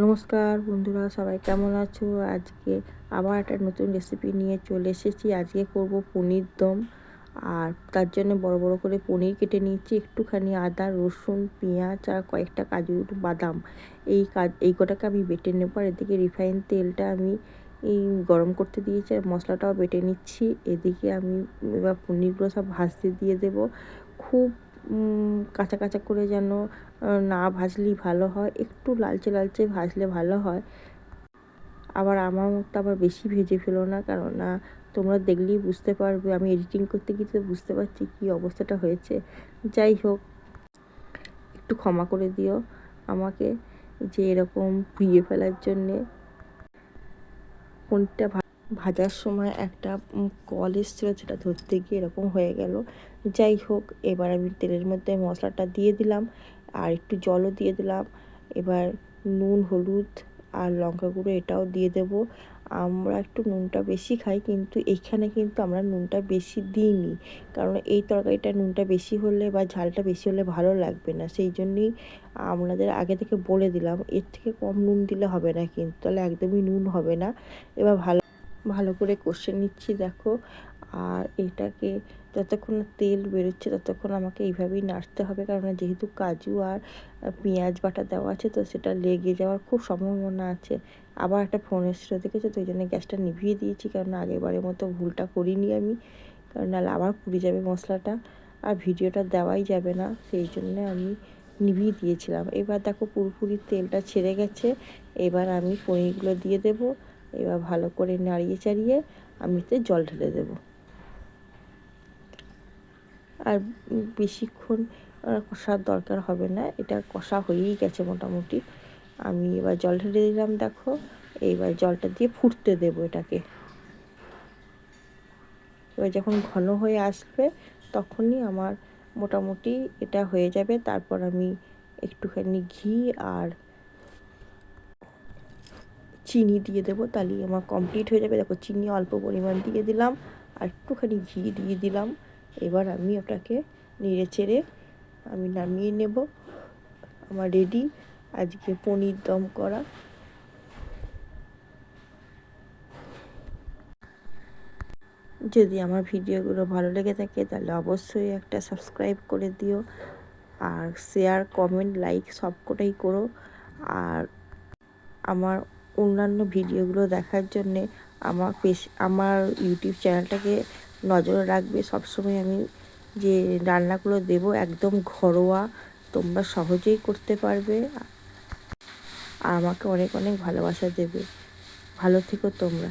নমস্কার বন্ধুরা, সবাই কেমন আছো? আজকে আবার একটা নতুন রেসিপি নিয়ে চলে এসেছি। আজকে করব পনির দম। আর তার জন্য বড় বড় করে পনির কেটে নিয়েছি, একটুখানি আদা, রসুন, পেঁয়াজ আর কয়েকটা কাজু, বাদাম। এই কটাকে আমি বেটে নেব। আর এদিকে রিফাইন তেলটা আমি গরম করতে দিয়েছি, আর মশলাটাও বেটে নিচ্ছি। এদিকে আমি এবার পনিরগুলো সব ভাজতে দিয়ে দেব। খুব কাঁচা কাঁচা করে যেন না ভাজলেই ভালো হয়, একটু লালচে লালচে ভাজলে ভালো হয়। আবার আমার মতো আবার বেশি ভেজে ফেলো না, কারণ না তোমরা দেখলেই বুঝতে পারবে। আমি এডিটিং করতে গিয়ে তো বুঝতে পারছি কী অবস্থাটা হয়েছে। যাই হোক, একটু ক্ষমা করে দিও আমাকে যে এরকম পুড়িয়ে ফেলার জন্যে। পনিরটা ভাজার সময় একটা কল এসেছিলো, সেটা ধরতে গিয়ে এরকম হয়ে গেল। যাই হোক, এবার আমি তেলের মধ্যে মশলাটা দিয়ে দিলাম, আর একটু জলও দিয়ে দিলাম। এবার নুন, হলুদ আর লঙ্কা গুঁড়ো এটাও দিয়ে দেব। আমরা একটু নুনটা বেশি খাই, কিন্তু এইখানে কিন্তু আমরা নুনটা বেশি দিইনি, কারণ এই তরকারিটা নুনটা বেশি হলে বা ঝালটা বেশি হলে ভালো লাগবে না। সেই জন্যই আপনাদের আগে থেকে বলে দিলাম, এর থেকে কম নুন দিলে হবে না, কিন্তু তাহলে একদমই নুন হবে না। এবার ভালো ভালো করে কষে নিচ্ছি, দেখো। আর এটাকে যতক্ষণ না তেল বেরোচ্ছে ততক্ষণ আমাকে এইভাবেই নাড়তে হবে, কারণ যেহেতু কাজু আর পেঁয়াজ বাটা দেওয়া আছে, তো সেটা লেগে যাওয়ার খুব সম্ভাবনা আছে। আবার একটা ফোন এসেছিলো, দেখেছো তো, ওই জন্য গ্যাসটা নিভিয়ে দিয়েছি, কারণ আগেরবারের মতো ভুলটা করিনি আমি, কারণ নাহলে আবার পুড়ে যাবে মশলাটা, আর ভিডিওটা দেওয়াই যাবে না। সেই জন্যে আমি নিভিয়ে দিয়েছিলাম। এবার দেখো পুরোপুরি তেলটা ছেড়ে গেছে। এবার আমি পনিরগুলো দিয়ে দেবো। এবার ভালো করে নাড়িয়ে চাড়িয়ে আমি এতে জল ঢেলে দেব। আর বেশিক্ষণ কষার দরকার হবে না, এটা কষা হয়েই গেছে মোটামুটি। আমি এবার জল ঢেলে দিলাম, দেখো। এইবার জলটা দিয়ে ফুটতে দেব এটাকে। এবার যখন ঘন হয়ে আসবে তখনই আমার মোটামুটি এটা হয়ে যাবে। তারপর আমি একটুখানি ঘি আর চিনি দিয়ে দেবো, তাহলেই আমার কমপ্লিট হয়ে যাবে। দেখো, চিনি অল্প পরিমাণ দিয়ে দিলাম, আর একটুখানি ঘি দিয়ে দিলাম। এবার আমি ওটাকে নেড়ে চেড়ে আমি নামিয়ে নেব। আমার রেডি আজকে পনির দম করা। যদি আমার ভিডিওগুলো ভালো লেগে থাকে তাহলে অবশ্যই একটা সাবস্ক্রাইব করে দিও, আর শেয়ার, কমেন্ট, লাইক সবকটাই করো। আর আমার অন্যান্য ভিডিওগুলো দেখার জন্যে আমার ইউটিউব চ্যানেলটাকে নজরে রাখবে। সবসময় আমি যে রান্নাগুলো দেব একদম ঘরোয়া, তোমরা সহজেই করতে পারবে। আর আমাকে অনেক অনেক ভালোবাসা দেবে। ভালো থেকো তোমরা।